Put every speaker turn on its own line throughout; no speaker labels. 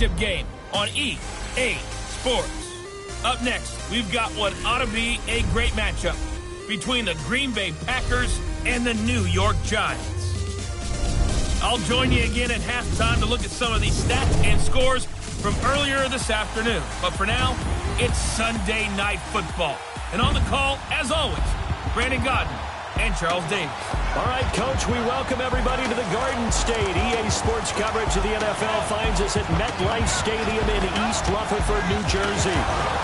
Championship game on EA Sports. Up next, we've got what ought to be a great matchup between the Green Bay Packers and the New York Giants. I'll join you again at halftime to look at some of these stats and scores from earlier this afternoon. But for now, it's Sunday Night Football. And on the call, as always, Brandon Godden and Charles Davis.
All right, Coach, we welcome everybody to the Garden State. EA Sports coverage of the NFL finds us at MetLife Stadium in East Rutherford, New Jersey.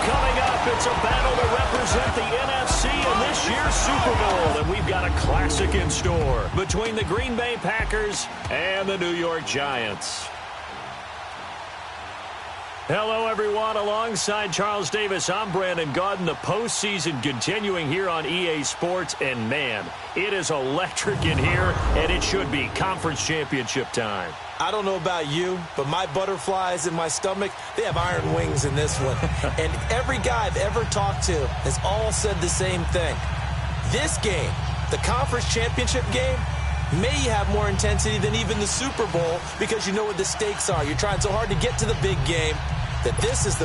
Coming up, it's a battle to represent the NFC in this year's Super Bowl. And we've got a classic in store between the Green Bay Packers and the New York Giants. Hello, everyone. Alongside Charles Davis, I'm Brandon Gaudin. The postseason continuing here on EA Sports. And, man, it is electric in here, and it should be conference championship time.
I don't know about you, but my butterflies in my stomach, they have iron wings in this one. And every guy I've ever talked to has all said the same thing. This game, the conference championship game, may have more intensity than even the Super Bowl because you know what the stakes are. You're trying so hard to get to the big game that this is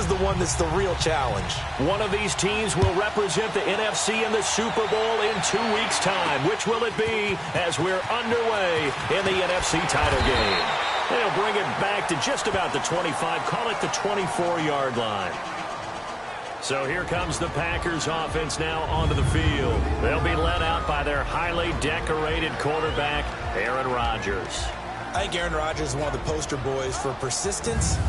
the one that's the real challenge.
One of these teams will represent the NFC in the Super Bowl in 2 weeks' time. Which will it be as we're underway in the NFC title game? They'll bring it back to just about the 25, call it the 24-yard line. So here comes the Packers offense now onto the field. They'll be led out by their highly decorated quarterback, Aaron Rodgers.
I think Aaron Rodgers is one of the poster boys for persistence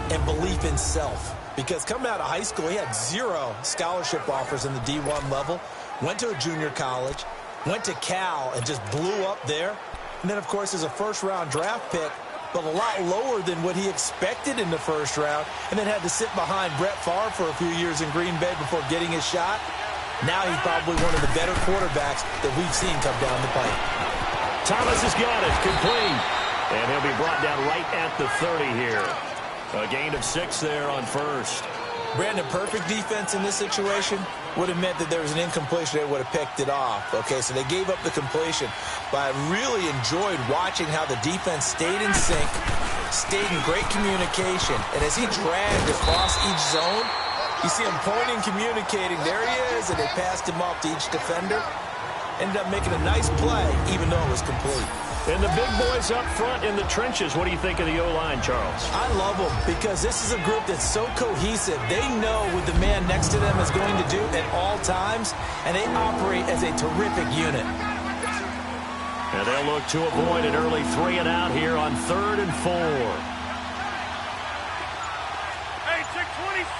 and belief in self. Because coming out of high school, he had 0 scholarship offers in the D1 level, went to a junior college, went to Cal and just blew up there. And then, of course, as a first-round draft pick, but a lot lower than what he expected in the first round, and then had to sit behind Brett Favre for a few years in Green Bay before getting his shot. Now he's probably one of the better quarterbacks that we've seen come down the pipe.
Thomas has got it, complete. And he'll be brought down right at the 30 here. A gain of 6 there on first.
Brandon, perfect defense in this situation would have meant that there was an incompletion. They would have picked it off. Okay, so they gave up the completion. But I really enjoyed watching how the defense stayed in sync, stayed in great communication. And as he dragged across each zone, you see him pointing, communicating. There he is, and they passed him off to each defender. Ended up making a nice play, even though it was complete.
And the big boys up front in the trenches. What do you think of the O-line, Charles?
I love them because this is a group that's so cohesive. They know what the man next to them is going to do at all times, and they operate as a terrific unit.
And they'll look to avoid an early 3 and out here on 3rd and 4.
Hey, 626.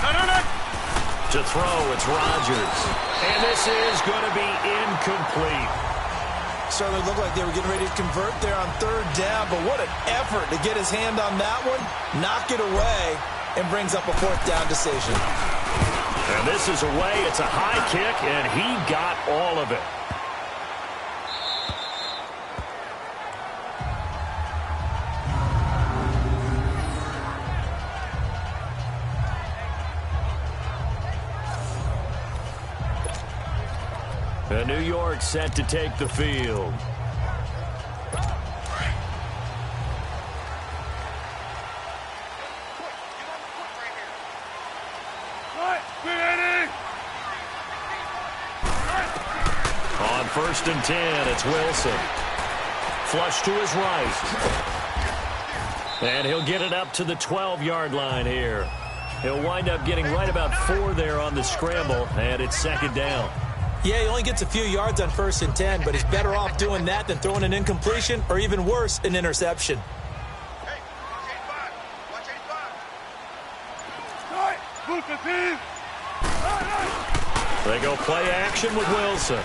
No.
To throw, it's Rodgers. And this is going to be incomplete.
Certainly looked like they were getting ready to convert there on 3rd down, but what an effort to get his hand on that one, knock it away, and brings up a 4th down decision.
And this is away. It's a high kick, and he got all of it. New York set to take the field. On 1st and 10, it's Wilson. Flush to his right. And he'll get it up to the 12-yard line here. He'll wind up getting right about 4 there on the scramble, and it's 2nd down.
Yeah, he only gets a few yards on 1st and 10, but he's better off doing that than throwing an incompletion or even worse, an interception.
Hey, watch 85.
They go play action with Wilson.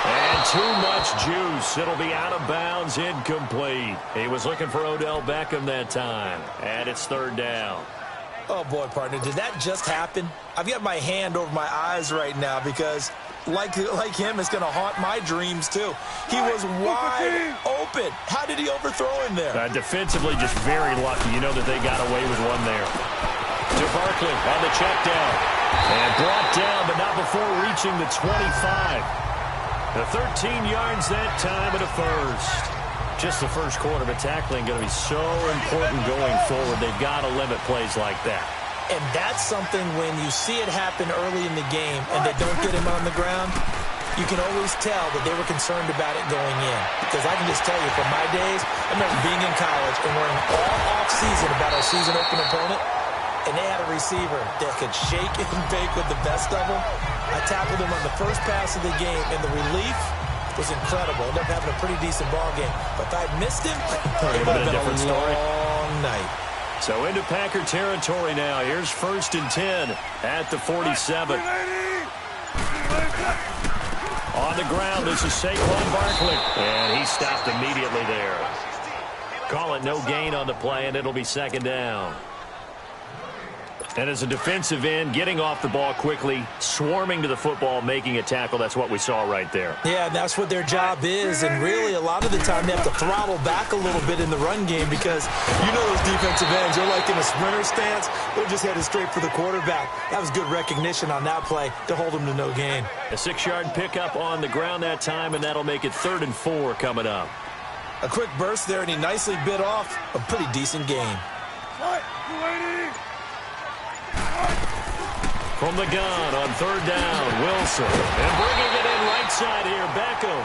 And too much juice. It'll be out of bounds, incomplete. He was looking for Odell Beckham that time, and it's 3rd down.
Oh, boy, partner, did that just happen? I've got my hand over my eyes right now because, like him, it's going to haunt my dreams, too. He was wide open. How did he overthrow him there?
Defensively, just very lucky. You know that they got away with one there. To Barkley on the check down. And brought down, but not before reaching the 25. The 13 yards that time at a first. Just the first quarter, but tackling going to be so important going forward. They've got to limit plays like that.
And that's something when you see it happen early in the game and they don't get him on the ground, you can always tell that they were concerned about it going in. Because I can just tell you from my days, I remember being in college and worrying all off-season about our season-open opponent, and they had a receiver that could shake and bake with the best of them. I tackled him on the first pass of the game, and the relief was incredible. Ended up having a pretty decent ball game. But if I'd missed him, it would have been a long night.
So into Packer territory now. Here's 1st and 10 at the 47. On the ground, this is Saquon Barkley. And he stopped immediately there. Call it no gain on the play, and it'll be 2nd down. And as a defensive end, getting off the ball quickly, swarming to the football, making a tackle, that's what we saw right there.
Yeah, that's what their job is. And really, a lot of the time, they have to throttle back a little bit in the run game because you know those defensive ends, they're like in a sprinter stance. They're just headed straight for the quarterback. That was good recognition on that play to hold them to no gain.
A 6-yard pickup on the ground that time, and that'll make it 3rd and 4 coming up.
A quick burst there, and he nicely bit off a pretty decent gain.
From the gun on 3rd down, Wilson. And bringing it in right side here, Beckham.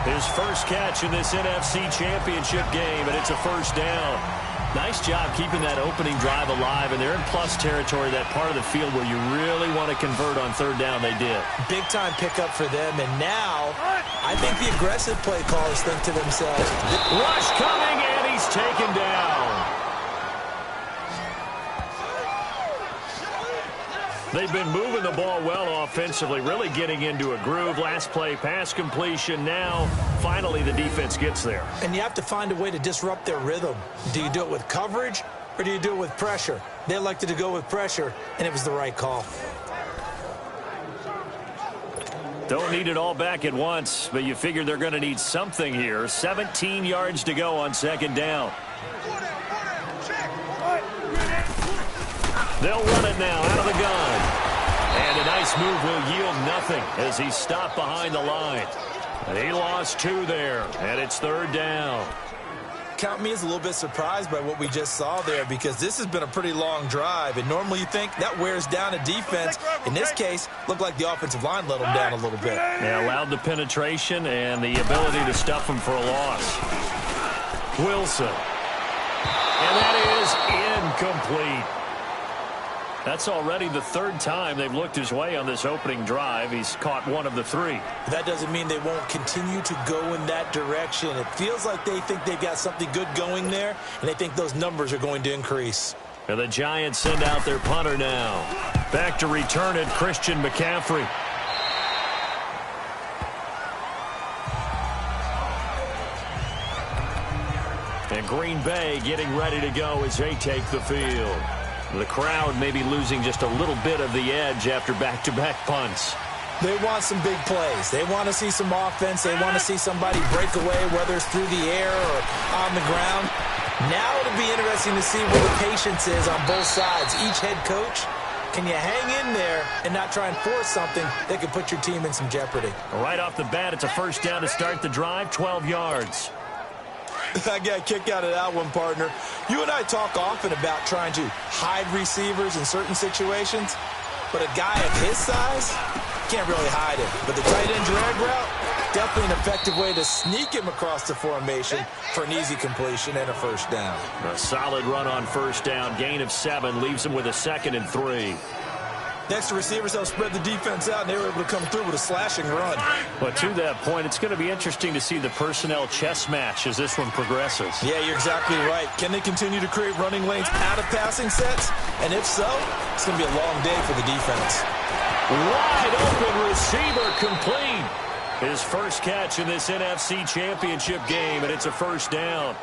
His first catch in this NFC Championship game, and it's a 1st down. Nice job keeping that opening drive alive, and they're in plus territory, that part of the field where you really want to convert on 3rd down. They did. Big-time pickup for them, and now I think the aggressive play callers think to themselves, rush coming, and he's taken down. They've been moving the ball well offensively, really getting into a groove. Last play, pass completion. Now, finally, the defense gets there.
And you have to find a way to disrupt their rhythm. Do you do it with coverage, or do you do it with pressure? They elected to go with pressure, and it was the right call.
Don't need it all back at once, but you figure they're going to need something here. 17 yards to go on 2nd down. They'll run it now out of the gun. And a nice move will yield nothing as he's stopped behind the line. And he lost 2 there, and it's 3rd down.
Count me as a little bit surprised by what we just saw there because this has been a pretty long drive. And normally you think that wears down a defense. In this case, looked like the offensive line let them down a little bit.
Yeah, allowed the penetration and the ability to stuff them for a loss. Wilson. And that is incomplete. That's already the 3rd time they've looked his way on this opening drive. He's caught 1 of the 3.
That doesn't mean they won't continue to go in that direction. It feels like they think they've got something good going there, and they think those numbers are going to increase.
And the Giants send out their punter now. Back to return it, Christian McCaffrey. And Green Bay getting ready to go as they take the field. The crowd may be losing just a little bit of the edge after back-to-back punts.
They want some big plays. They want to see some offense. They want to see somebody break away, whether it's through the air or on the ground. Now it'll be interesting to see where the patience is on both sides. Each head coach, can you hang in there and not try and force something that could put your team in some jeopardy?
Right off the bat, it's a 1st down to start the drive, 12 yards.
I got a kick out of that one, partner. You and I talk often about trying to hide receivers in certain situations, but a guy of his size can't really hide him. But the tight end drag route, definitely an effective way to sneak him across the formation for an easy completion and a 1st down.
A solid run on 1st down, gain of 7, leaves him with a 2nd and 3.
Next, the receivers helped spread the defense out, and they were able to come through with a slashing run.
But to that point, it's going to be interesting to see the personnel chess match as this one progresses.
Yeah, you're exactly right. Can they continue to create running lanes out of passing sets? And if so, it's going to be a long day for the defense.
Wide open receiver complete. His first catch in this NFC Championship game, and it's a 1st down.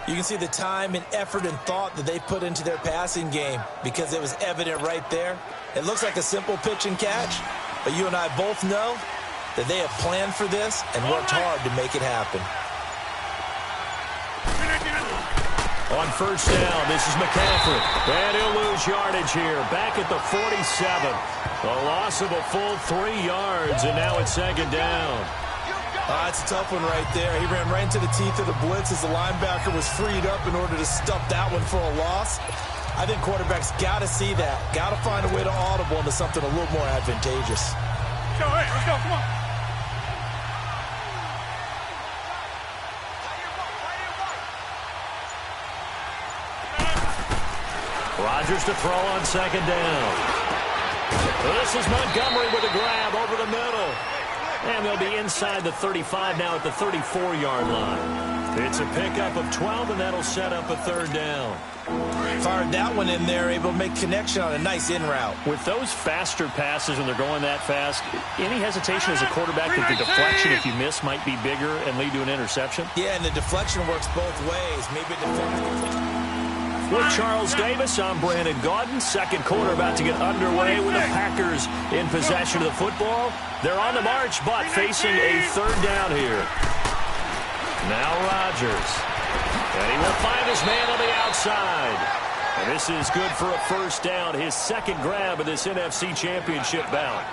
You can see the time and effort and thought that they put into their passing game because it was evident right there. It looks like a simple pitch and catch, but you and I both know that they have planned for this and worked hard to make it happen.
On 1st down, this is McCaffrey. And he'll lose yardage here. Back at the 47. A loss of a full 3 yards, and now it's 2nd down.
That's a tough one right there. He ran right into the teeth of the blitz as the linebacker was freed up in order to stuff that one for a loss. I think quarterbacks got to see that. Got to find a way to audible into something a little more advantageous.
Go, hey, let's go, come on.
Rodgers to throw on second down. This is Montgomery with a grab over the middle. And they'll be inside the 35 now at the 34-yard line. It's a pickup of 12, and that'll set up a third down.
Fired that one in there, able to make connection on a nice in route.
With those faster passes when they're going that fast, any hesitation as a quarterback that the deflection, if you miss, might be bigger and lead to an interception?
Yeah, and the deflection works both ways. Maybe a defender.
With Charles Davis, I'm Brandon Gaudin. Second quarter about to get underway with the Packers in possession of the football. They're on the march, but facing a third down here. Now Rodgers. And he will find his man on the outside. And this is good for a first down, his second grab of this NFC Championship bout.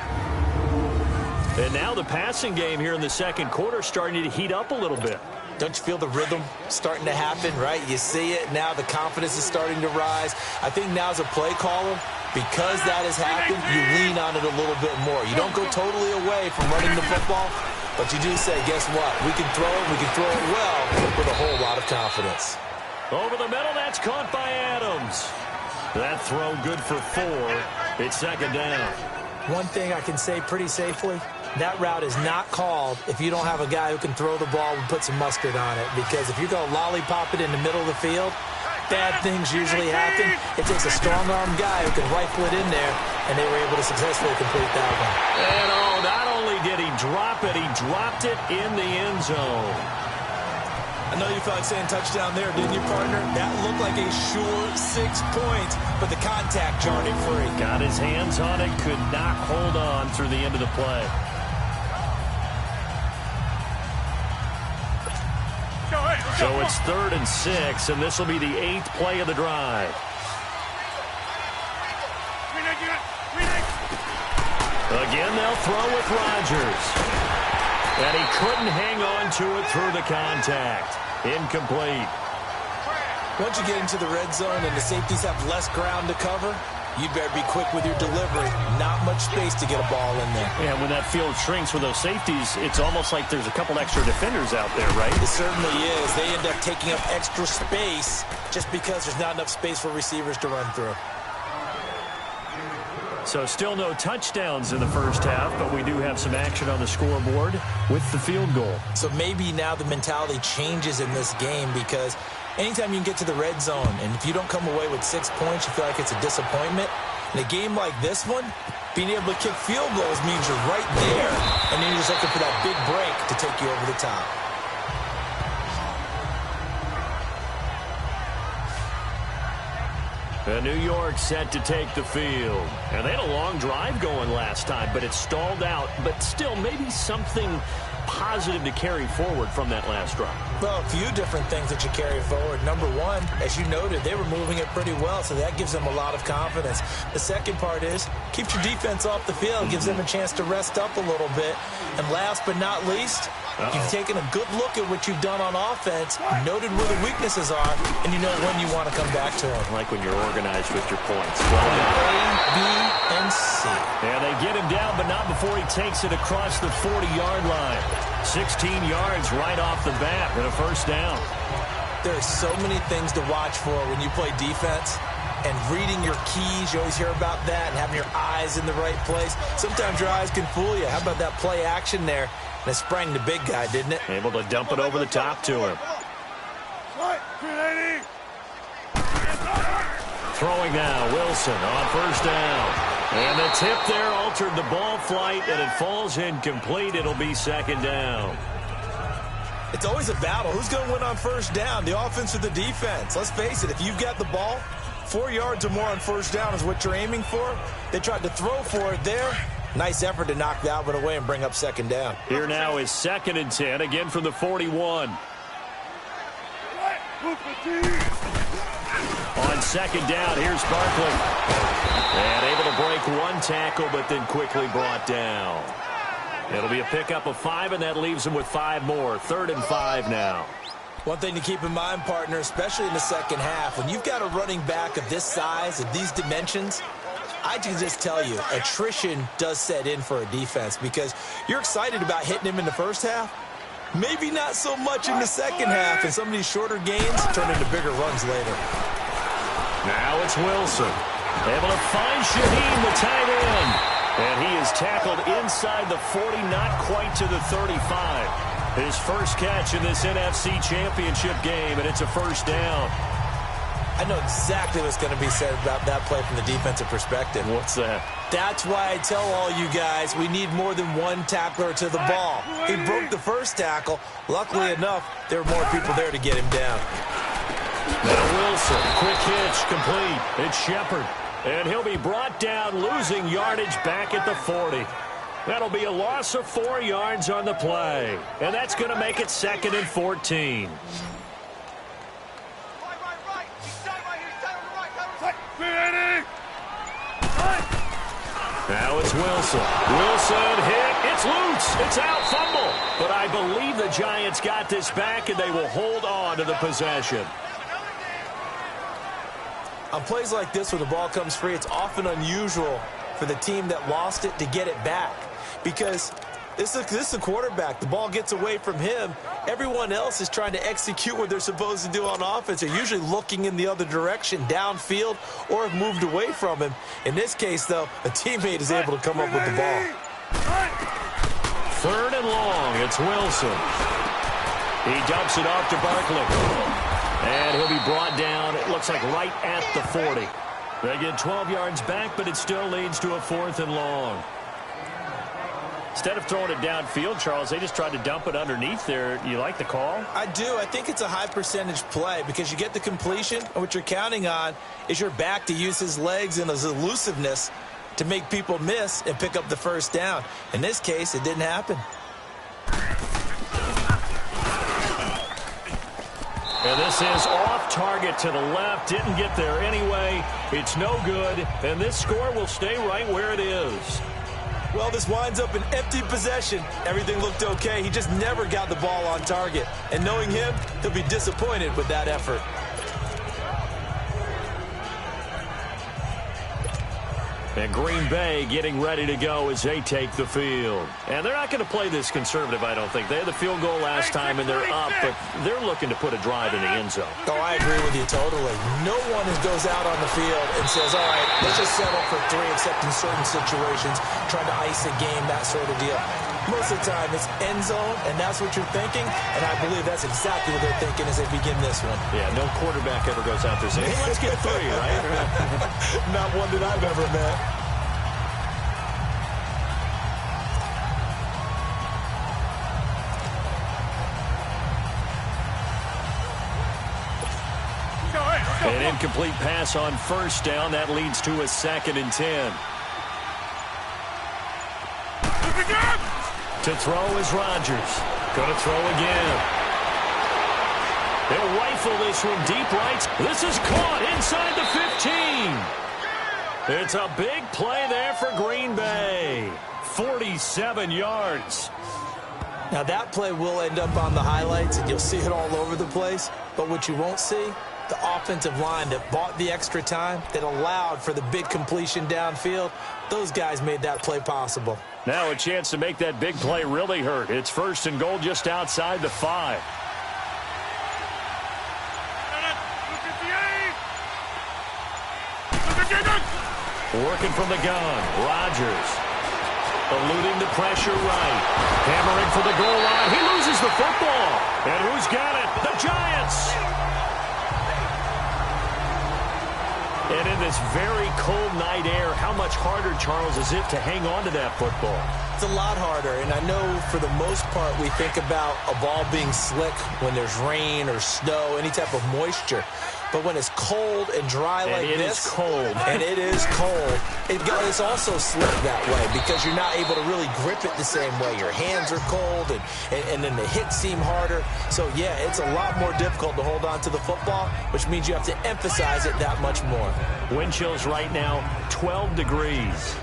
And now the passing game here in the second quarter starting to heat up a little bit.
Don't you feel the rhythm starting to happen, right? You see it. Now the confidence is starting to rise. I think now as a play caller, because that has happened, you lean on it a little bit more. You don't go totally away from running the football, but you do say, guess what? We can throw it. We can throw it well with a whole lot of confidence.
Over the middle, that's caught by Adams. That throw good for 4. It's second down.
One thing I can say pretty safely, that route is not called if you don't have a guy who can throw the ball and put some mustard on it. Because if you're going to lollipop it in the middle of the field, bad things usually happen. It takes a strong-armed guy who can rifle it in there, and they were able to successfully complete that one.
And not only did he drop it, he dropped it in the end zone.
I know you felt like saying touchdown there, didn't you, partner? That looked like a sure 6 points, but the contact jarred it free.
Got his hands on it, could not hold on through the end of the play. So it's 3rd and 6, and this will be the 8th play of the drive. Again, they'll throw with Rodgers. And he couldn't hang on to it through the contact. Incomplete.
Once you get into the red zone and the safeties have less ground to cover, you'd better be quick with your delivery. Not much space to get a ball in there.
And when that field shrinks with those safeties, it's almost like there's a couple extra defenders out there, right?
It certainly is. They end up taking up extra space just because there's not enough space for receivers to run through.
So still no touchdowns in the first half, but we do have some action on the scoreboard with the field goal. So
maybe now the mentality changes in this game because anytime you can get to the red zone, and if you don't come away with 6 points, you feel like it's a disappointment. In a game like this one, being able to kick field goals means you're right there, and then you're just looking for that big break to take you over the top.
And New York set to take the field. And they had a long drive going last time, but it stalled out. But still, maybe something positive to carry forward from that last drive.
Well, a few different things that you carry forward. Number one, as you noted, they were moving it pretty well, so that gives them a lot of confidence. The second part is, keeps your defense off the field, gives them a chance to rest up a little bit. And last but not least, you've taken a good look at what you've done on offense, noted where the weaknesses are, and you know when you want to come back to them.
Like when you're organized with your points.
Well, A, B, and C.
And they get him down, but not before he takes it across the 40-yard line. 16 yards right off the bat and a first down.
There are so many things to watch for when you play defense. And reading your keys, you always hear about that, and having your eyes in the right place. Sometimes your eyes can fool you. How about that play action there? And it sprang the big guy, didn't it?
Able to dump it over the top to him. Throwing now, Wilson on first down. And the tip there altered the ball flight, and it falls incomplete. It'll be second down.
It's always a battle. Who's going to win on first down, the offense or the defense? Let's face it, if you've got the ball, 4 yards or more on first down is what you're aiming for. They tried to throw for it there. Nice effort to knock that one away and bring up second down.
Here now is 2nd and 10, again from the 41. On second down, here's Barkley. And able to break one tackle, but then quickly brought down. It'll be a pickup of 5, and that leaves them with 5 more. 3rd and 5 now.
One thing to keep in mind, partner, especially in the second half, when you've got a running back of this size, of these dimensions, I can just tell you, attrition does set in for a defense because you're excited about hitting him in the first half. Maybe not so much in the second half, and some of these shorter gains turn into bigger runs later.
Now it's Wilson. Able to find Shaheen, the tight end. And he is tackled inside the 40, not quite to the 35. His first catch in this NFC Championship game, and it's a first down.
I know exactly what's going to be said about that play from the defensive perspective.
What's that?
That's why I tell all you guys we need more than one tackler to the ball. He broke the first tackle. Luckily enough, there were more people there to get him down.
Now Wilson, quick hitch, complete. It's Shepard. And he'll be brought down, losing yardage back at the 40. That'll be a loss of 4 yards on the play. And that's going to make it 2nd and 14. Now it's Wilson. Wilson hit. It's loose. It's out. Fumble. But I believe the Giants got this back, and they will hold on to the possession.
On plays like this where the ball comes free, it's often unusual for the team that lost it to get it back. Because this is a quarterback. The ball gets away from him. Everyone else is trying to execute what they're supposed to do on offense. They're usually looking in the other direction, downfield, or have moved away from him. In this case, though, a teammate is able to come up with the ball.
3rd and long. It's Wilson. He dumps it off to Barkley. And he'll be brought down, it looks like right at the 40. They get 12 yards back, but it still leads to a 4th and long. Instead of throwing it downfield, Charles, they just tried to dump it underneath there. You like the call?
I do. I think it's a high percentage play because you get the completion, and what you're counting on is your back to use his legs and his elusiveness to make people miss and pick up the first down. In this case, it didn't happen.
And this is off target to the left. Didn't get there anyway. It's no good. And this score will stay right where it is.
Well, this winds up an empty possession. Everything looked okay. He just never got the ball on target. And knowing him, he'll be disappointed with that effort.
And Green Bay getting ready to go as they take the field. And they're not going to play this conservative, I don't think. They had the field goal last time, and they're up, but they're looking to put a drive in the end zone.
Oh, I agree with you totally. No one goes out on the field and says, all right, let's just settle for 3, except in certain situations, trying to ice a game, that sort of deal. Most of the time, it's end zone, and that's what you're thinking, and I believe that's exactly what they're thinking as they begin this one.
Yeah, no quarterback ever goes out there saying, hey, let's get 3, right?
Not one that I've ever met.
An incomplete pass on first down. That leads to a 2nd and 10. To throw is Rodgers. Going to throw again. They'll rifle this one deep right. This is caught inside the 15. It's a big play there for Green Bay. 47 yards.
Now that play will end up on the highlights, and you'll see it all over the place. But what you won't see, the offensive line that bought the extra time, that allowed for the big completion downfield, those guys made that play possible.
Now a chance to make that big play really hurt. It's 1st and goal just outside the 5. Working from the gun, Rodgers. Eluding the pressure right. Hammering for the goal line. He loses the football. And who's got it? The Giants. And in this very cold night air, how much harder, Charles, is it to hang on to that football?
It's a lot harder, and I know for the most part we think about a ball being slick when there's rain or snow, any type of moisture. But when it's cold and dry like this,
it is cold,
and it is cold, it's also slick that way because you're not able to really grip it the same way. Your hands are cold, and then the hits seem harder. So, yeah, it's a lot more difficult to hold on to the football, which means you have to emphasize it that much more.
Wind chills right now, 12 degrees.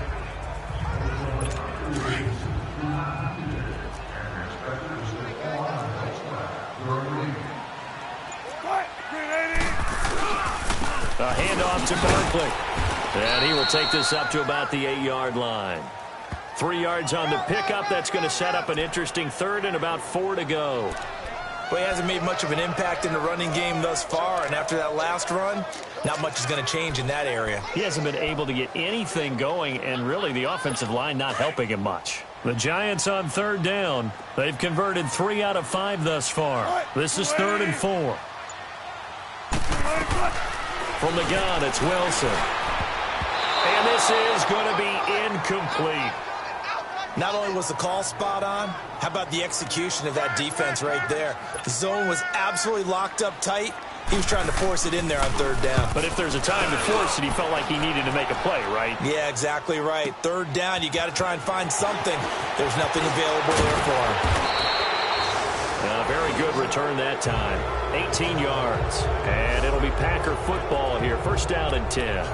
A handoff to Barkley. And he will take this up to about the 8-yard line. 3 yards on the pickup. That's going to set up an interesting third and about 4 to go.
Well, he hasn't made much of an impact in the running game thus far, and after that last run, not much is going to change in that area.
He hasn't been able to get anything going, and really the offensive line not helping him much. The Giants on 3rd down. They've converted 3 out of 5 thus far. This is 3rd and 4. From the gun, it's Wilson. And this is going to be incomplete.
Not only was the call spot on, how about the execution of that defense right there? The zone was absolutely locked up tight. He was trying to force it in there on 3rd down.
But if there's a time to force it, he felt like he needed to make a play, right?
Yeah, exactly right. 3rd down, you got to try and find something. There's nothing available there for him.
A very good return that time. 18 yards. And it'll be Packer football here. 1st down and 10.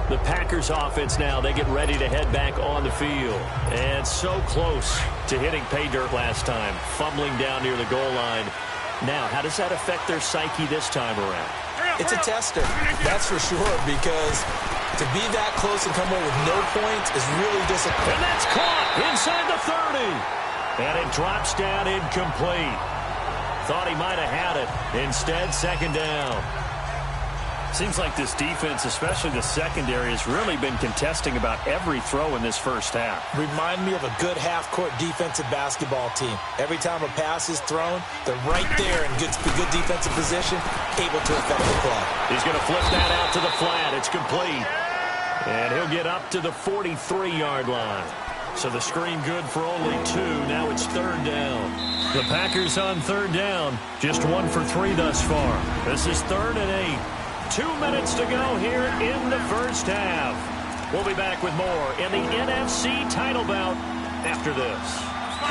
The Packers offense now, they get ready to head back on the field. And so close to hitting pay dirt last time, fumbling down near the goal line. Now, how does that affect their psyche this time around?
It's a tester, that's for sure, because to be that close and come away with no points is really disappointing.
And that's caught inside the 30. And it drops down incomplete. Thought he might have had it. Instead, 2nd down. Seems like this defense, especially the secondary, has really been contesting about every throw in this first half.
Remind me of a good half-court defensive basketball team. Every time a pass is thrown, they're right there in good defensive position, able to affect the play.
He's going to flip that out to the flat. It's complete. And he'll get up to the 43-yard line. So the screen good for only 2. Now it's 3rd down. The Packers on 3rd down. Just 1 for 3 thus far. This is 3rd and 8. 2 minutes to go here in the first half. We'll be back with more in the NFC title bout after this.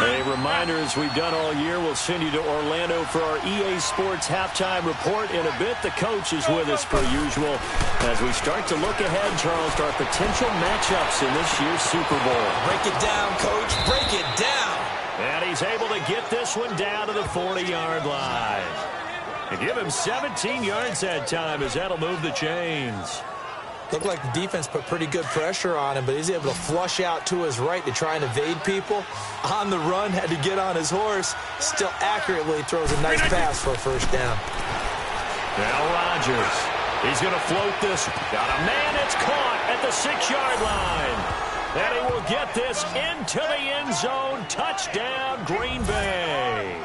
A reminder, as we've done all year, we'll send you to Orlando for our EA Sports halftime report. In a bit, the coach is with us per usual as we start to look ahead, Charles, to our potential matchups in this year's Super Bowl.
Break it down, Coach. Break it down.
And he's able to get this one down to the 40-yard line. And give him 17 yards that time as that'll move the chains.
Looked like the defense put pretty good pressure on him, but he's able to flush out to his right to try and evade people. On the run, had to get on his horse. Still accurately throws a nice pass for a 1st down.
Now Rodgers. He's going to float this. Got a man. It's caught at the 6-yard line. And he will get this into the end zone. Touchdown, Green Bay.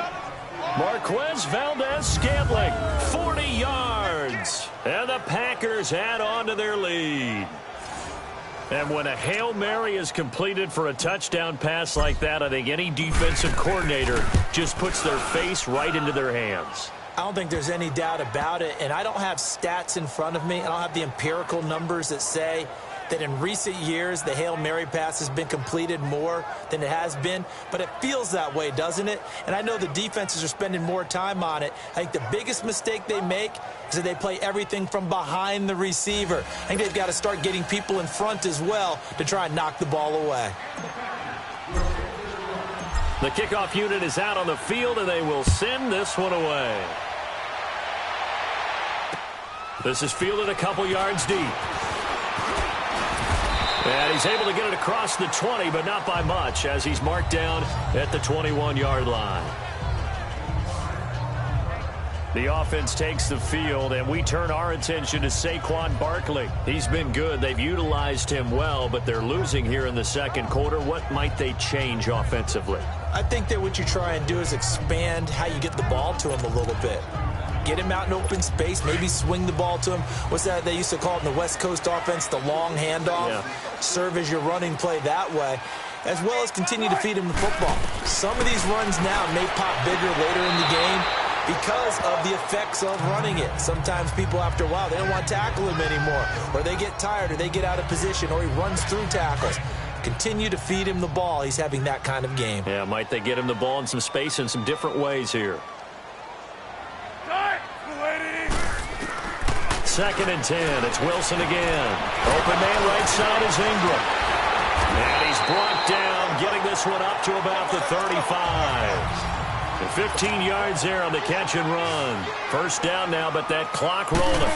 Marquez Valdez-Scantling, 40 yards. And the Packers add on to their lead. And when a Hail Mary is completed for a touchdown pass like that, I think any defensive coordinator just puts their face right into their hands.
I don't think there's any doubt about it, and I don't have stats in front of me. I don't have the empirical numbers that say that in recent years the Hail Mary pass has been completed more than it has been, but it feels that way, doesn't it? And I know the defenses are spending more time on it. I think the biggest mistake they make is that they play everything from behind the receiver. I think they've got to start getting people in front as well to try and knock the ball away.
The kickoff unit is out on the field, and they will send this one away. This is fielded a couple yards deep. And he's able to get it across the 20, but not by much, as he's marked down at the 21-yard line. The offense takes the field, and we turn our attention to Saquon Barkley. He's been good. They've utilized him well, but they're losing here in the 2nd quarter. What might they change offensively?
I think that what you try and do is expand how you get the ball to him a little bit. Get him out in open space, maybe swing the ball to him. What's that they used to call it in the West Coast offense, the long handoff? Yeah. Serve as your running play that way, as well as continue to feed him the football. Some of these runs now may pop bigger later in the game because of the effects of running it. Sometimes people, after a while, they don't want to tackle him anymore, or they get tired, or they get out of position, or he runs through tackles. Continue to feed him the ball. He's having that kind of game.
Yeah, might they get him the ball in some space in some different ways here. 2nd and 10. It's Wilson again. Open man right side is Ingram. And he's brought down, getting this one up to about the 35. And 15 yards there on the catch and run. 1st down now, but that clock rolling.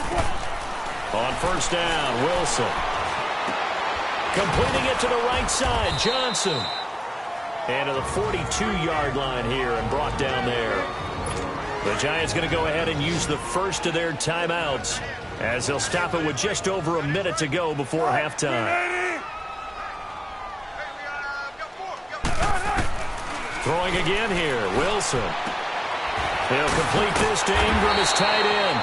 On first down, Wilson. Completing it to the right side, Johnson. And to the 42-yard line here and brought down there. The Giants going to go ahead and use the first of their timeouts as they'll stop it with just over a minute to go before halftime. Throwing again here, Wilson. He'll complete this to Ingram as tight end.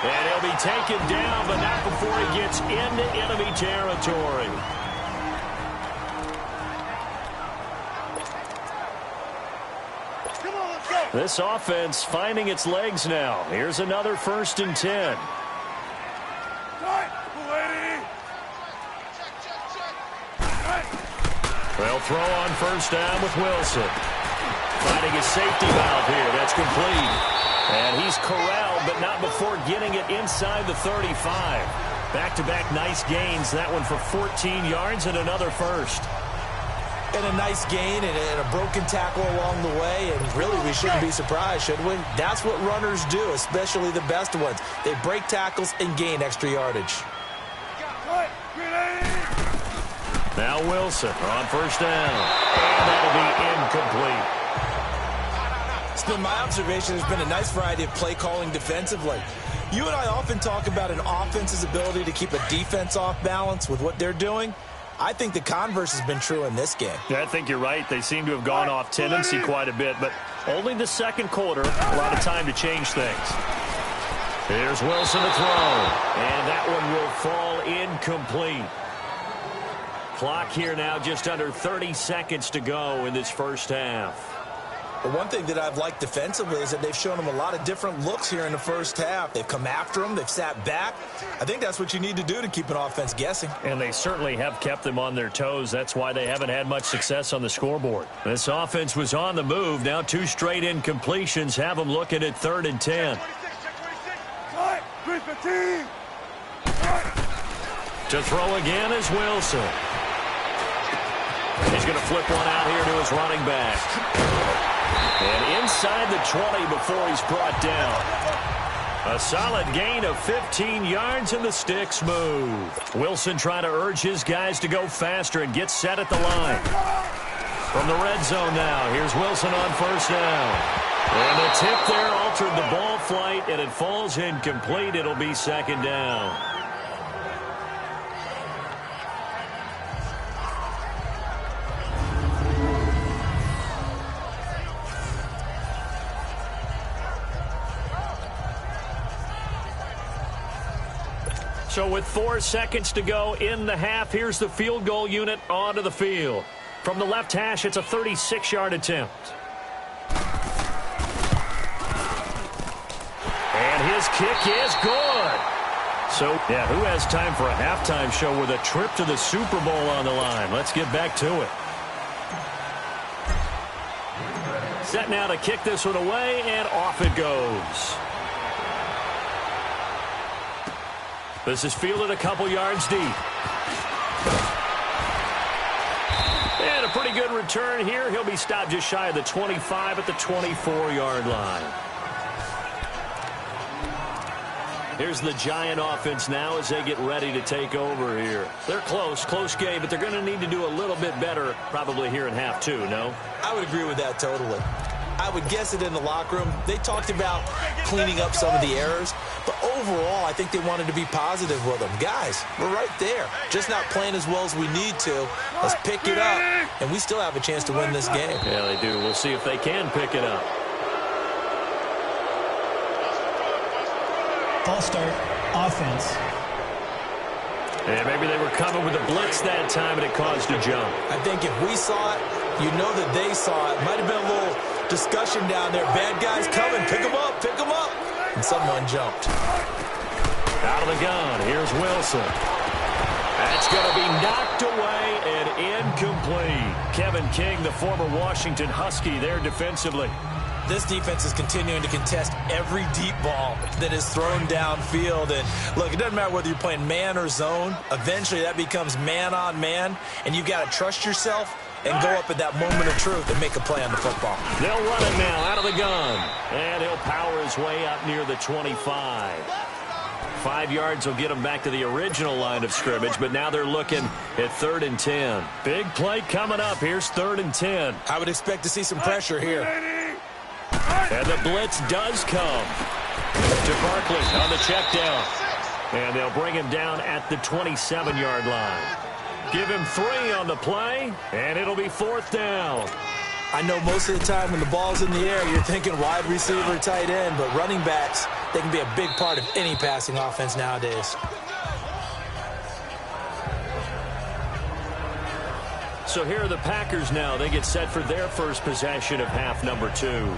And he'll be taken down, but not before he gets into enemy territory. This offense finding its legs now. Here's another 1st and 10. They'll throw on first down with Wilson. Finding his safety valve here. That's complete. And he's corralled, but not before getting it inside the 35. Back-to-back nice gains. That one for 14 yards and another first.
And a nice gain and a broken tackle along the way. And really, we shouldn't be surprised, should we? That's what runners do, especially the best ones. They break tackles and gain extra yardage.
Now Wilson on first down. And that'll be incomplete.
It's been my observation there's been a nice variety of play calling defensively. You and I often talk about an offense's ability to keep a defense off balance with what they're doing. I think the converse has been true in this game.
Yeah, I think you're right. They seem to have gone off tendency quite a bit, but only the second quarter, a lot of time to change things. Here's Wilson to throw, and that one will fall incomplete. Clock here now just under 30 seconds to go in this first half.
But one thing that I've liked defensively is that they've shown them a lot of different looks here in the first half. They've come after them. They've sat back. I think that's what you need to do to keep an offense guessing.
And they certainly have kept them on their toes. That's why they haven't had much success on the scoreboard. This offense was on the move. Now 2 straight incompletions have them looking at 3rd and 10. To throw again is Wilson. He's going to flip one out here to his running back. And inside the 20 before he's brought down. A solid gain of 15 yards and the sticks move. Wilson trying to urge his guys to go faster and get set at the line. From the red zone now, here's Wilson on first down. And the tip there altered the ball flight, and it falls incomplete. It'll be 2nd down. So with 4 seconds to go in the half, here's the field goal unit onto the field. From the left hash, it's a 36-yard attempt. And his kick is good. So, yeah, who has time for a halftime show with a trip to the Super Bowl on the line? Let's get back to it. Set now to kick this one away, and off it goes. This is fielded a couple yards deep. And a pretty good return here. He'll be stopped just shy of the 25 at the 24-yard line. Here's the Giant offense now as they get ready to take over here. They're close game, but they're going to need to do a little bit better probably here in half 2, no?
I would agree with that totally. I would guess it in the locker room. They talked about cleaning up some of the errors, but overall, I think they wanted to be positive with them. Guys, we're right there. Just not playing as well as we need to. Let's pick it up, and we still have a chance to win this game.
Yeah, they do. We'll see if they can pick it up.
False start, offense.
And maybe they were coming with a blitz that time, and it caused a jump.
I think if we saw it, you know that they saw it. Might have been a little discussion down there. Bad guys coming. Pick them up. Pick them up. And someone jumped.
Out of the gun. Here's Wilson. That's going to be knocked away and incomplete. Kevin King, the former Washington Husky, there defensively.
This defense is continuing to contest every deep ball that is thrown downfield. And, look, it doesn't matter whether you're playing man or zone. Eventually, that becomes man-on-man, and you've got to trust yourself and go up at that moment of truth and make a play on the football.
They'll run it now out of the gun. And he'll power his way up near the 25. 5 yards will get them back to the original line of scrimmage, but now they're looking at 3rd and 10. Big play coming up. Here's 3rd and 10.
I would expect to see some pressure here.
And the blitz does come to Barkley on the check down. And they'll bring him down at the 27-yard line. Give him 3 on the play, and it'll be 4th down.
I know most of the time when the ball's in the air, you're thinking wide receiver, tight end, but running backs, they can be a big part of any passing offense nowadays.
So here are the Packers now. They get set for their first possession of half number 2.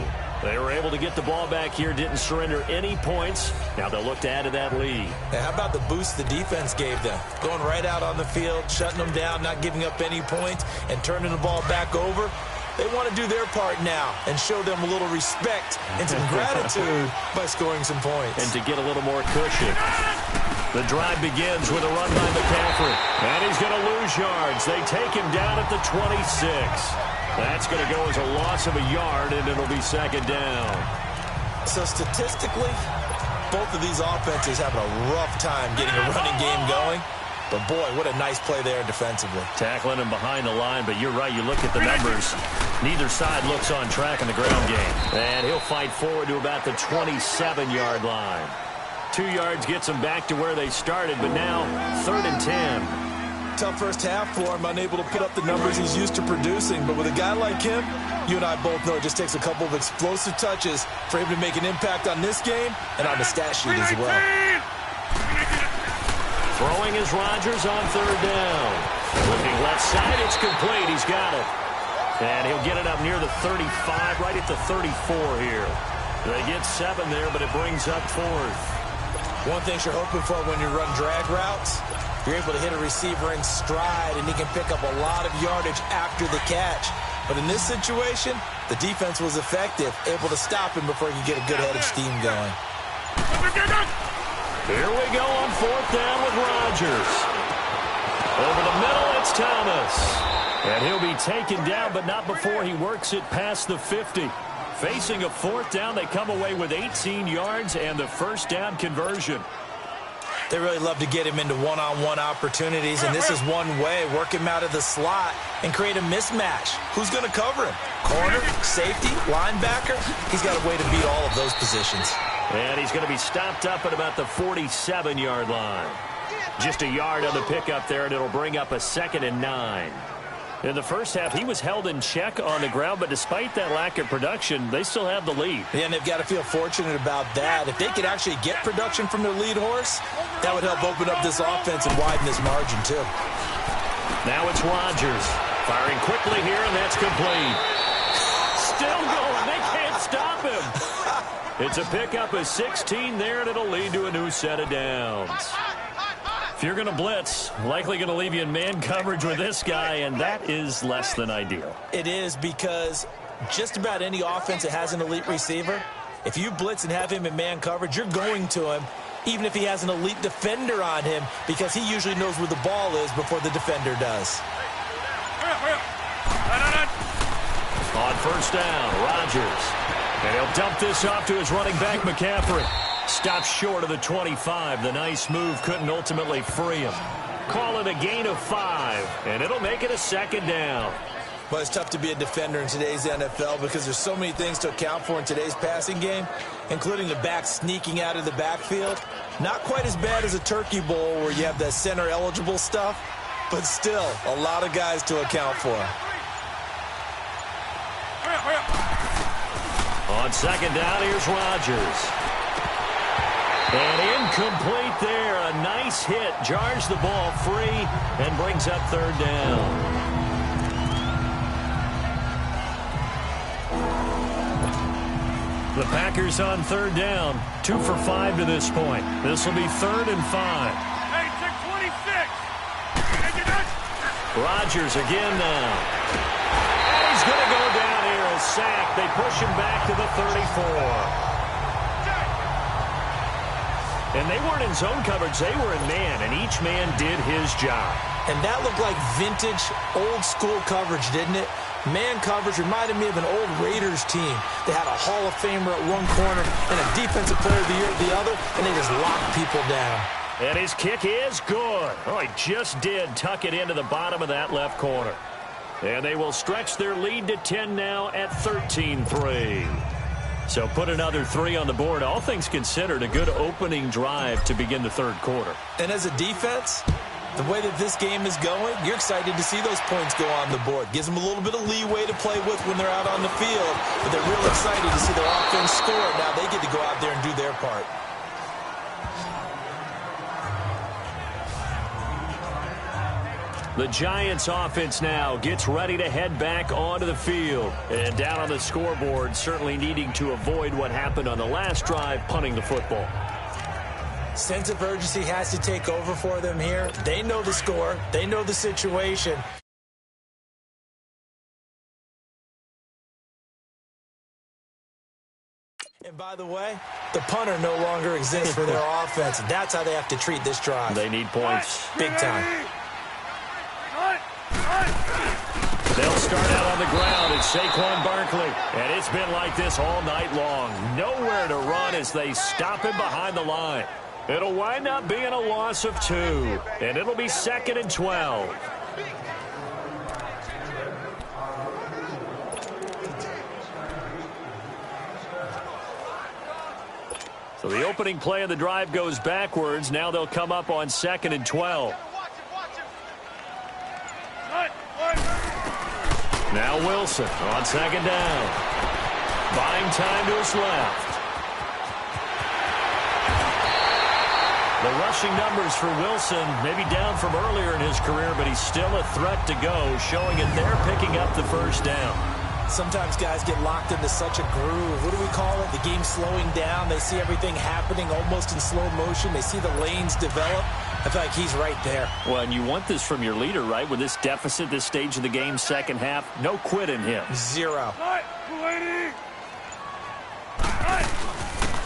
They were able to get the ball back here, didn't surrender any points. Now they'll look to add to that lead.
Hey, how about the boost the defense gave them? Going right out on the field, shutting them down, not giving up any points, and turning the ball back over. They want to do their part now and show them a little respect and some gratitude by scoring some points.
And to get a little more cushion. The drive begins with a run by McCaffrey. And he's going to lose yards. They take him down at the 26. That's going to go as a loss of a yard, and it'll be 2nd down.
So statistically, both of these offenses having a rough time getting a running game going. But, boy, what a nice play there defensively.
Tackling him behind the line, but you're right. You look at the numbers. Neither side looks on track in the ground game. And he'll fight forward to about the 27-yard line. 2 yards gets them back to where they started, but now 3rd and 10.
Tough first half for him, unable to put up the numbers he's used to producing. But with a guy like him, you and I both know it just takes a couple of explosive touches for him to make an impact on this game and on the stat sheet as well.
Throwing is Rodgers on 3rd down. Looking left side, it's complete. He's got it. And he'll get it up near the 35, right at the 34 here. They get 7 there, but it brings up 4th.
One thing you're hoping for when you run drag routes, you're able to hit a receiver in stride, and he can pick up a lot of yardage after the catch. But in this situation, the defense was effective, able to stop him before he could get a good head of steam going.
Here we go on 4th down with Rodgers. Over the middle, it's Thomas. And he'll be taken down, but not before he works it past the 50. Facing a 4th down, they come away with 18 yards and the first down conversion.
They really love to get him into one-on-one opportunities, and this is one way. Work him out of the slot and create a mismatch. Who's going to cover him? Corner, safety, linebacker? He's got a way to beat all of those positions.
And he's going to be stopped up at about the 47-yard line. Just a yard on the pickup there, and it'll bring up a 2nd and 9. In the first half, he was held in check on the ground, but despite that lack of production, they still have the lead.
Yeah, and they've got to feel fortunate about that. If they could actually get production from their lead horse, that would help open up this offense and widen this margin, too.
Now it's Rodgers. Firing quickly here, and that's complete. Still going. They can't stop him. It's a pickup of 16 there, and it'll lead to a new set of downs. If you're going to blitz, likely going to leave you in man coverage with this guy, and that is less than ideal.
It is, because just about any offense that has an elite receiver, if you blitz and have him in man coverage, you're going to him, even if he has an elite defender on him, because he usually knows where the ball is before the defender does.
On 1st down, Rodgers. And he'll dump this off to his running back, McCaffrey. Stops short of the 25. The nice move couldn't ultimately free him. Call it a gain of 5, and it'll make it a 2nd down.
Well, it's tough to be a defender in today's NFL because there's so many things to account for in today's passing game, including the back sneaking out of the backfield. Not quite as bad as a turkey bowl where you have that center-eligible stuff, but still a lot of guys to account for.
On 2nd down, here's Rodgers. And incomplete there. A nice hit. Jars the ball free and brings up 3rd down. The Packers on 3rd down. 2 for 5 to this point. This will be 3rd and 5.
Hey, 626.
Rodgers again now. And he's going to go down here. A sack. They push him back to the 34. And they weren't in zone coverage. They were in man, and each man did his job.
And that looked like vintage, old-school coverage, didn't it? Man coverage reminded me of an old Raiders team. They had a Hall of Famer at one corner and a Defensive Player of the Year at the other, and they just locked people down.
And his kick is good. Oh, he just did tuck it into the bottom of that left corner. And they will stretch their lead to 10 now at 13-3. So put another 3 on the board. All things considered, a good opening drive to begin the third quarter.
And as a defense, the way that this game is going, you're excited to see those points go on the board. Gives them a little bit of leeway to play with when they're out on the field, but they're real excited to see their offense score. Now they get to go out there and do their part.
The Giants offense now gets ready to head back onto the field. And down on the scoreboard, certainly needing to avoid what happened on the last drive, punting the football.
Sense of urgency has to take over for them here. They know the score. They know the situation. And by the way, the punter no longer exists for their offense. That's how they have to treat this drive.
They need points.
Big time.
They'll start out on the ground. It's Saquon Barkley. And it's been like this all night long. Nowhere to run as they stop him behind the line. It'll wind up being a loss of 2. And it'll be 2nd and 12. So the opening play of the drive goes backwards. Now they'll come up on 2nd and 12. Now Wilson on 2nd down. Buying time to his left. The rushing numbers for Wilson maybe down from earlier in his career, but he's still a threat to go, showing it they're picking up the first down.
Sometimes guys get locked into such a groove. What do we call it? The game slowing down. They see everything happening almost in slow motion. They see the lanes develop. I feel like he's right there.
Well, and you want this from your leader, right? With this deficit, this stage of the game, second half, no quit in him.
0.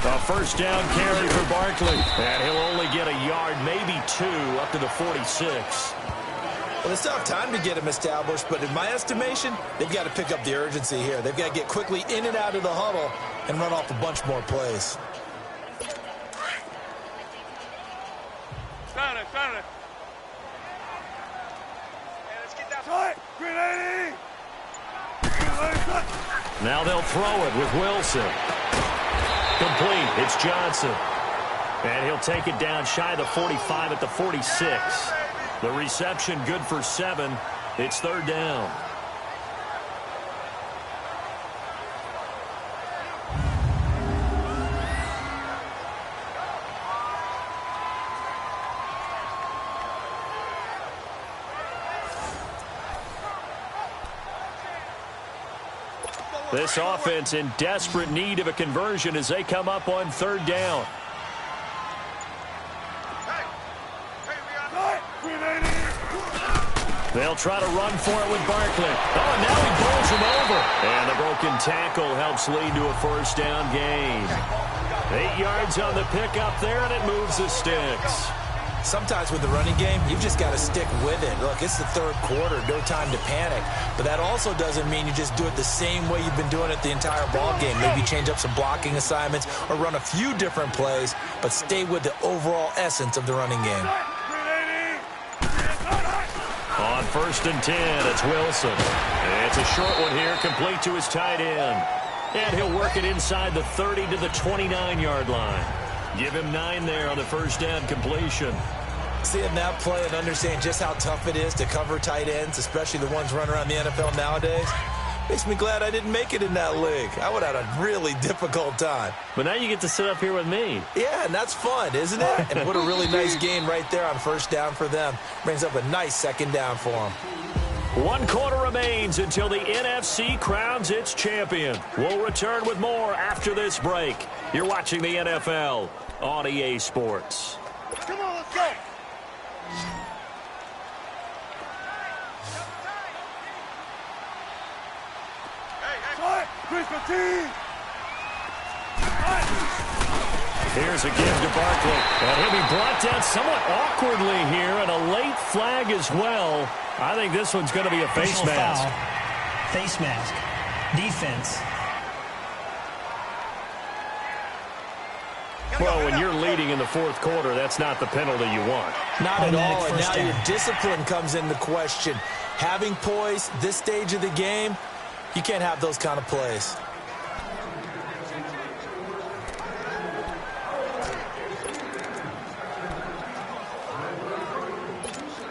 A first down carry for Barkley. And he'll only get a yard, maybe 2, up to the 46.
Well, it's tough time to get him established, but in my estimation, they've got to pick up the urgency here. They've got to get quickly in and out of the huddle and run off a bunch more plays.
Now they'll throw it with Wilson. Complete. It's Johnson. And he'll take it down shy of the 45 at the 46. The reception good for 7. It's 3rd down. This offense in desperate need of a conversion as they come up on 3rd down. They'll try to run for it with Barkley. Oh, now he bowls him over. And the broken tackle helps lead to a first down gain. 8 yards on the pickup there, and it moves the sticks.
Sometimes with the running game, you've just got to stick with it. Look, it's the 3rd quarter, no time to panic. But that also doesn't mean you just do it the same way you've been doing it the entire ball game. Maybe change up some blocking assignments or run a few different plays, but stay with the overall essence of the running game.
On 1st and 10, it's Wilson. It's a short one here, complete to his tight end. And he'll work it inside the 30 to the 29-yard line. Give him 9 there on the first down completion.
Seeing that play and understanding just how tough it is to cover tight ends, especially the ones running around the NFL nowadays, makes me glad I didn't make it in that league. I would have had a really difficult time.
But now you get to sit up here with me.
Yeah, and that's fun, isn't it? And what a really nice gain right there on first down for them. Brings up a nice 2nd down for them.
1 quarter remains until the NFC crowns its champion. We'll return with more after this break. You're watching the NFL on EA Sports.
Come on, let's go. Hey, Chris, my team.
Here's a give to Barkley. And he'll be brought down somewhat awkwardly here, and a late flag as well. I think this one's going to be a face mask.
Foul. Face mask. Defense.
Well, when you're leading in the fourth quarter, that's not the penalty you want.
Not at all, and now
down.
your discipline comes into question. Having poise this stage of the game, you can't have those kind of plays.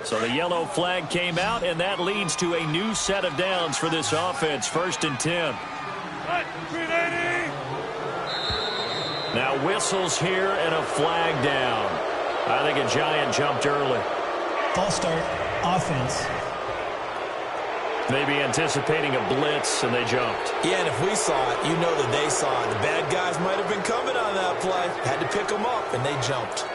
So the yellow flag came out, and that leads to a new set of downs for this offense. 1st and 10. Now whistles here and a flag down. I think a Giant jumped early.
False start. Offense.
Maybe anticipating a blitz, and they jumped.
Yeah, and if we saw it, you know that they saw it. The bad guys might have been coming on that play. Had to pick them up, and they jumped.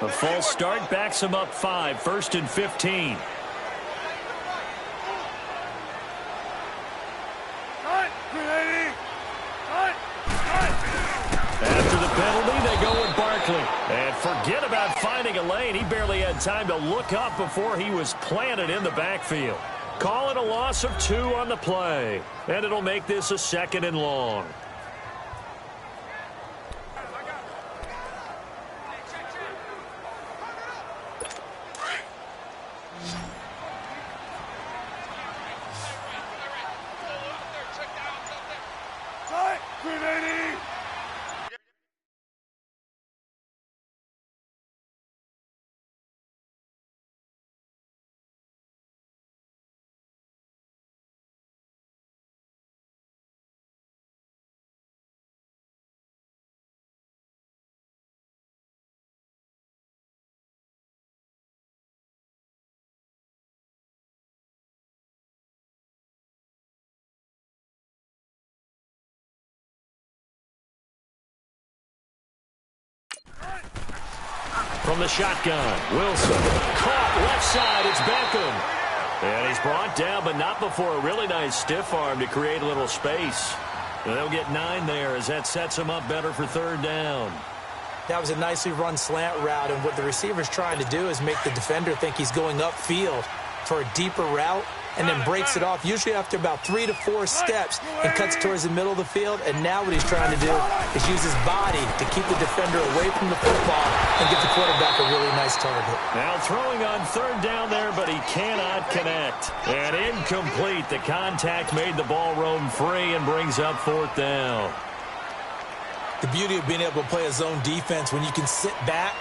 A false start backs them up 5. 1st and 15. After the penalty, they go with Barkley. And forget about finding a lane. He barely had time to look up before he was planted in the backfield. Call it a loss of 2 on the play. And it'll make this a 2nd and long. From the shotgun, Wilson. Caught left side, it's Beckham. And he's brought down, but not before a really nice stiff arm to create a little space. And they'll get 9 there as that sets them up better for 3rd down.
That was a nicely run slant route, and what the receiver's trying to do is make the defender think he's going upfield for a deeper route, and then breaks it off, usually after about 3 to 4 steps, and cuts towards the middle of the field. And now what he's trying to do is use his body to keep the defender away from the football and get the quarterback a really nice target.
Now throwing on 3rd down there, but he cannot connect. And incomplete. The contact made the ball roam free and brings up 4th down.
The beauty of being able to play a zone defense when you can sit back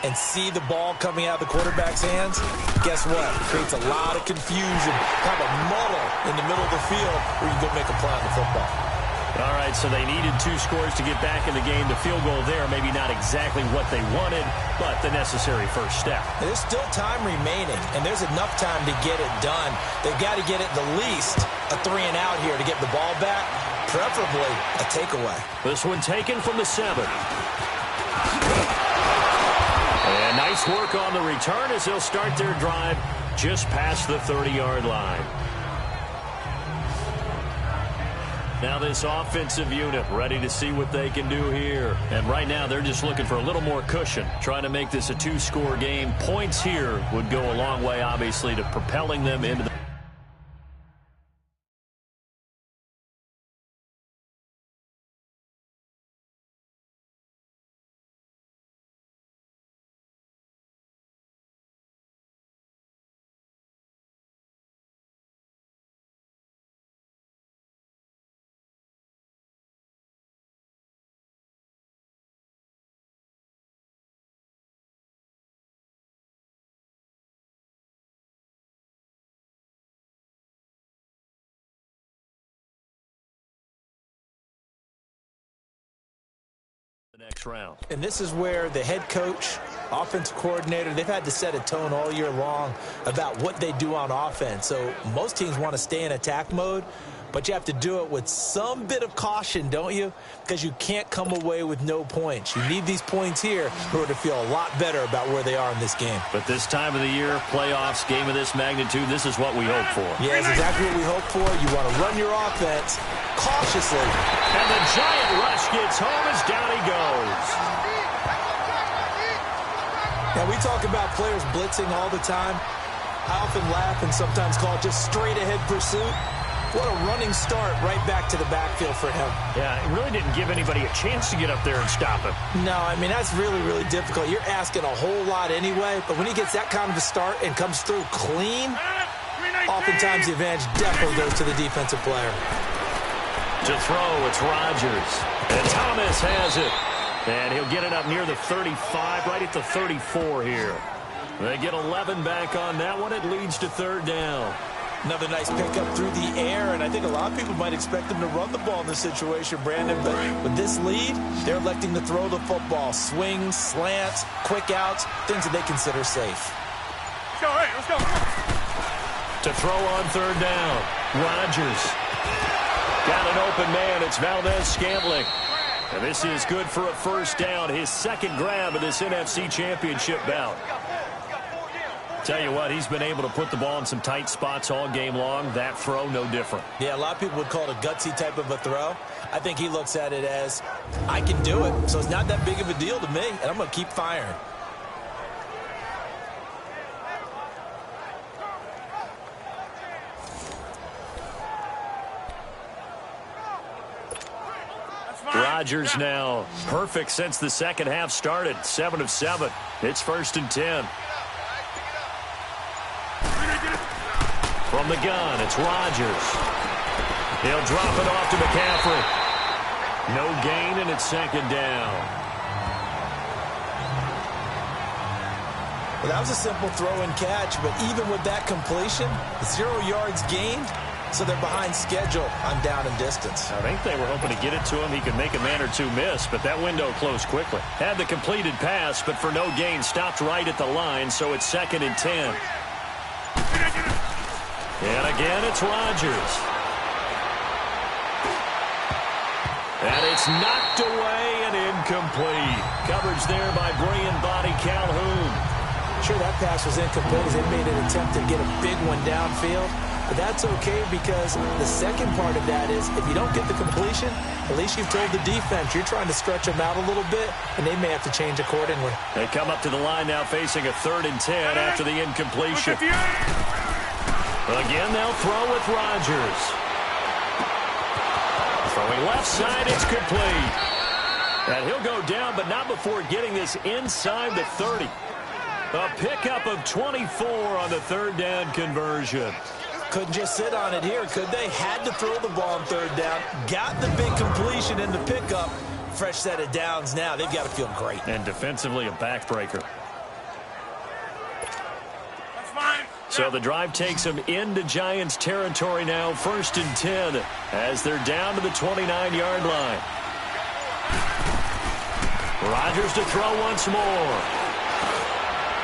and see the ball coming out of the quarterback's hands, guess what? It creates a lot of confusion, kind of a muddle in the middle of the field where you go make a play on the football.
All right, so they needed 2 scores to get back in the game. The field goal there, maybe not exactly what they wanted, but the necessary first step.
There's still time remaining, and there's enough time to get it done. They've got to get at the least a 3 and out here to get the ball back, preferably a takeaway.
This one taken from the 7. And nice work on the return as they'll start their drive just past the 30-yard line. Now this offensive unit ready to see what they can do here. And right now they're just looking for a little more cushion, trying to make this a 2-score game. Points here would go a long way, obviously, to propelling them into the next round.
And this is where the head coach, offensive coordinator, they've had to set a tone all year long about what they do on offense. So most teams want to stay in attack mode, but you have to do it with some bit of caution, don't you? Because you can't come away with no points. You need these points here in order to feel a lot better about where they are in this game.
But this time of the year, playoffs, game of this magnitude, this is what we hope for.
Yeah, it's exactly what we hope for. You want to run your offense cautiously.
And the giant rush gets home as down he goes.
Now, we talk about players blitzing all the time. I often laugh and sometimes call it just straight-ahead pursuit. What a running start right back to the backfield for him.
Yeah, it really didn't give anybody a chance to get up there and stop him.
No, I mean, that's really, really difficult. You're asking a whole lot anyway, but when he gets that kind of a start and comes through clean, oftentimes the advantage definitely goes to the defensive player.
To throw, it's Rodgers. And Thomas has it. And he'll get it up near the 35, right at the 34 here. They get 11 back on that one. It leads to third down.
Another nice pickup through the air, and I think a lot of people might expect them to run the ball in this situation, Brandon. But with this lead, they're electing to throw the football. Swings, slants, quick outs, things that they consider safe.
Let's go, hey, let's go.
To throw on third down, Rodgers. Got an open man. It's Valdez-Scantling. And this is good for a first down. His second grab of this NFC Championship bout. Tell you what, he's been able to put the ball in some tight spots all game long. That throw, no different.
Yeah, a lot of people would call it a gutsy type of a throw. I think he looks at it as, I can do it, so it's not that big of a deal to me, and I'm going to keep firing.
Rodgers now perfect since the second half started. 7 of 7. It's 1st and 10. From the gun, it's Rodgers. He'll drop it off to McCaffrey. No gain, and it's second down.
Well, that was a simple throw and catch, but even with that completion, 0 yards gained, so they're behind schedule on down and distance.
I think they were hoping to get it to him. He could make a man or two miss, but that window closed quickly. Had the completed pass, but for no gain, stopped right at the line, so it's 2nd and 10. And again, it's Rodgers. And it's knocked away and incomplete. Coverage there by Brian Body Calhoun.
Sure, that pass was incomplete as they made an attempt to get a big one downfield. But that's okay because the second part of that is if you don't get the completion, at least you've told the defense you're trying to stretch them out a little bit, and they may have to change accordingly.
They come up to the line now facing a 3rd and 10 after the incompletion. Again, they'll throw with Rodgers. Throwing left side, it's complete. And he'll go down, but not before getting this inside the 30. A pickup of 24 on the 3rd down conversion.
Couldn't just sit on it here, could they? Had to throw the ball on 3rd down. Got the big completion in the pickup. Fresh set of downs now. They've got to feel great.
And defensively, a backbreaker.
That's fine.
So the drive takes them into Giants territory now, 1st and 10, as they're down to the 29-yard line. Rodgers to throw once more.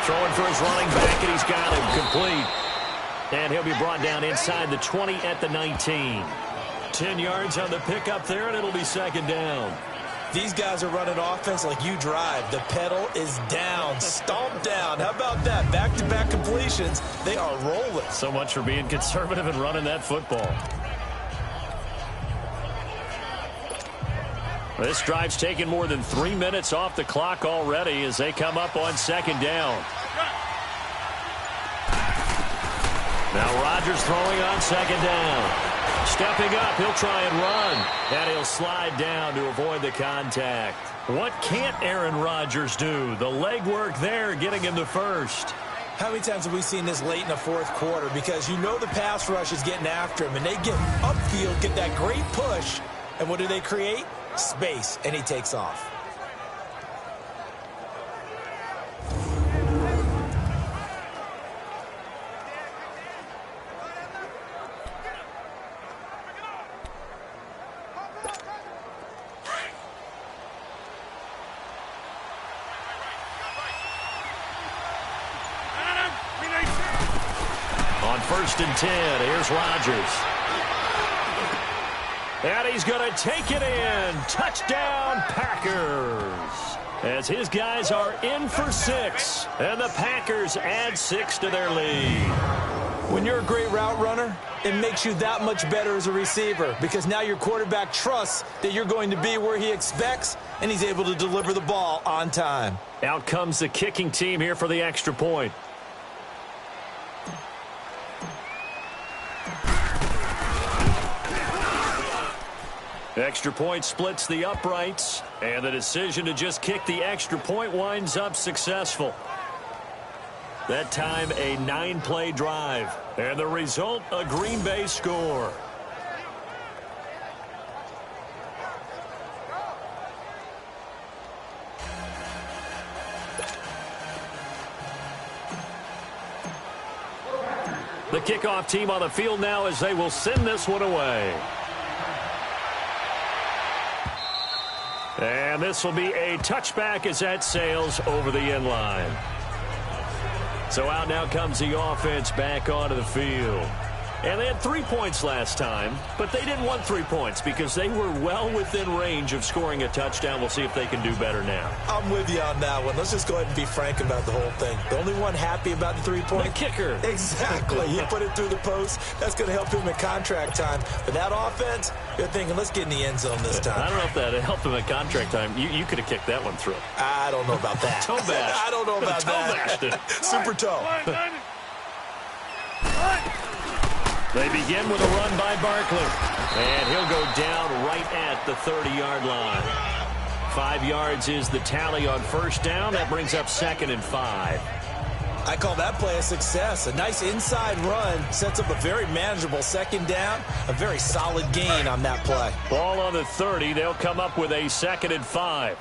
Throwing for his running back, and he's got him complete. And he'll be brought down inside the 20 at the 19. 10 yards on the pickup there, and it'll be 2nd down.
These guys are running offense like you drive. The pedal is down, stomped down. How about that? Back-to-back completions. They are rolling.
So much for being conservative and running that football. This drive's taken more than 3 minutes off the clock already as they come up on 2nd down. Now Rodgers throwing on 2nd down. Stepping up, he'll try and run. And he'll slide down to avoid the contact. What can't Aaron Rodgers do? The leg work there getting him the first.
How many times have we seen this late in the 4th quarter? Because you know the pass rush is getting after him, and they get upfield, get that great push. And what do they create? Space, and he takes off.
On 1st and 10, here's Rodgers. And he's going to take it in. Touchdown, Packers. As his guys are in for 6. And the Packers add 6 to their lead.
When you're a great route runner, it makes you that much better as a receiver because now your quarterback trusts that you're going to be where he expects, and he's able to deliver the ball on time.
Out comes the kicking team here for the extra point. Extra point splits the uprights, and the decision to just kick the extra point winds up successful. That time, a 9-play drive. And the result, a Green Bay score. The kickoff team on the field now as they will send this one away. And this will be a touchback as that sails over the end line. So out now comes the offense back onto the field. And they had 3 points last time, but they didn't want 3 points because they were well within range of scoring a touchdown. We'll see if they can do better now.
I'm with you on that one. Let's just go ahead and be frank about the whole thing. The only one happy about the 3-point?
The kicker.
Exactly. He put it through the post. That's going to help him at contract time. But that offense, you're thinking, let's get in the end zone this time.
I don't know if that helped him at contract time. You could have kicked that one through.
I don't know about that.
Toe bash.
I don't know about that.
Toe bashed it.
Super toe.
They begin with a run by Barkley. And he'll go down right at the 30-yard line. 5 yards is the tally on first down. That brings up 2nd and 5.
I call that play a success. A nice inside run sets up a very manageable 2nd down. A very solid gain on that play.
Ball on the 30. They'll come up with a 2nd and 5.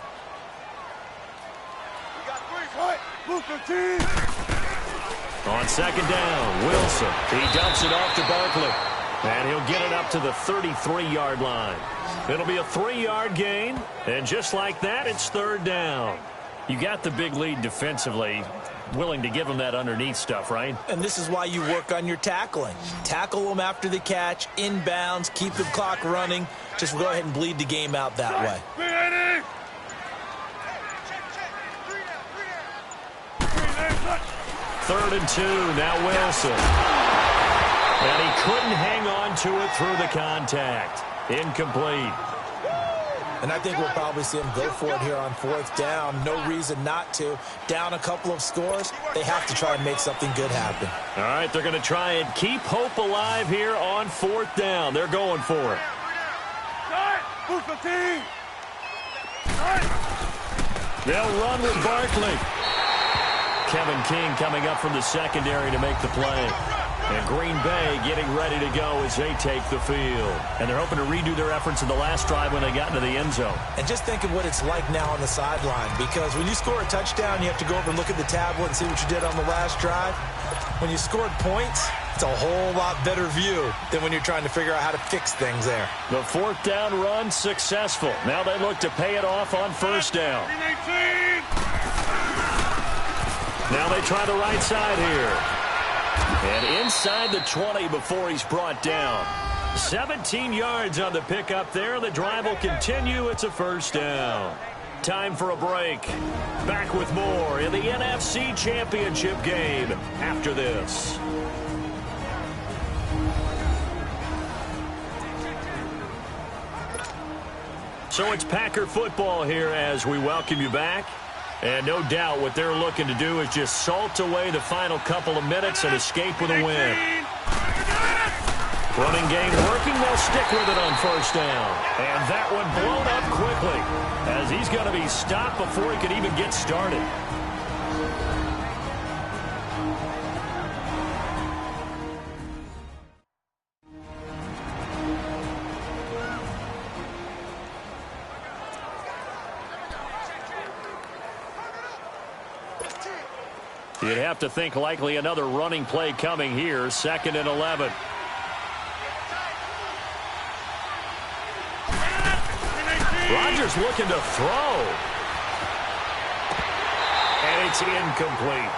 On 2nd down, Wilson. He dumps it off to Barkley. And he'll get it up to the 33-yard line. It'll be a 3-yard gain. And just like that, it's 3rd down. You got the big lead defensively. Willing to give them that underneath stuff, right?
And this is why you work on your tackling. Tackle them after the catch, inbounds, keep the clock running. Just go ahead and bleed the game out that way.
3rd and 2, now Wilson. And he couldn't hang on to it through the contact. Incomplete.
And I think we'll probably see him go for it here on 4th down. No reason not to. Down a couple of scores, they have to try and make something good happen.
All right, they're going to try and keep hope alive here on 4th down. They're going for it. They'll run with Barkley. Kevin King coming up from the secondary to make the play. And Green Bay getting ready to go as they take the field. And they're hoping to redo their efforts in the last drive when they got into the end zone.
And just think of what it's like now on the sideline. Because when you score a touchdown, you have to go over and look at the tablet and see what you did on the last drive. When you scored points, it's a whole lot better view than when you're trying to figure out how to fix things there.
The 4th down run successful. Now they look to pay it off on 1st down. Now they try the right side here. And inside the 20 before he's brought down. 17 yards on the pickup there. The drive will continue. It's a 1st down. Time for a break. Back with more in the NFC Championship game after this. So it's Packer football here as we welcome you back. And no doubt what they're looking to do is just salt away the final couple of minutes and escape with a win. Running game working. They'll stick with it on 1st down. And that one blown up quickly as he's going to be stopped before he could even get started. You'd have to think likely another running play coming here. 2nd and 11. Rodgers looking to throw. And it's incomplete.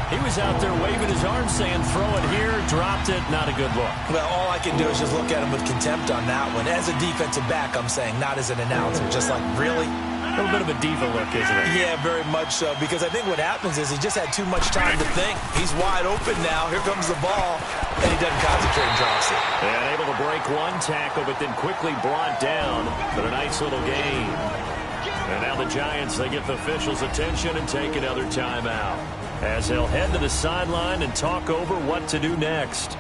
He was out there waving his arms saying, throw it here, dropped it, not a good look.
Well, all I can do is just look at him with contempt on that one. As a defensive back, I'm saying, not as an announcer. Just like, really?
A little bit of a diva look, isn't it?
Yeah, very much so, because I think what happens is he just had too much time to think. He's wide open now. Here comes the ball, and he doesn't concentrate and drops it.
And able to break one tackle, but then quickly brought down. But a nice little gain. And now the Giants, they get the officials' attention and take another timeout, as they'll head to the sideline and talk over what to do next.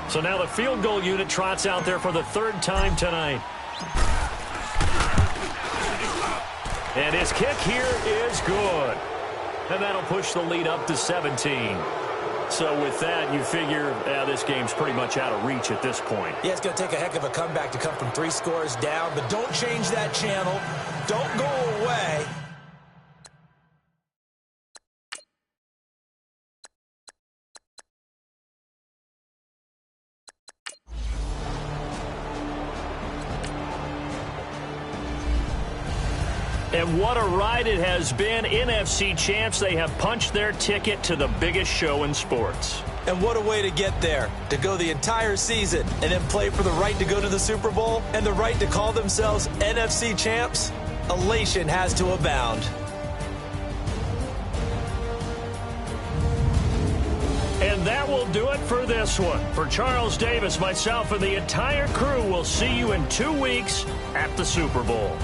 So now the field goal unit trots out there for the third time tonight. And his kick here is good. And that'll push the lead up to 17. So with that, you figure this game's pretty much out of reach at this point.
Yeah, it's going to take a heck of a comeback to come from 3 scores down, but don't change that channel. Don't go away.
And what a ride it has been. NFC champs, they have punched their ticket to the biggest show in sports.
And what a way to get there, to go the entire season and then play for the right to go to the Super Bowl and the right to call themselves NFC champs. Elation has to abound.
And that will do it for this one. For Charles Davis, myself, and the entire crew, we'll see you in 2 weeks at the Super Bowl.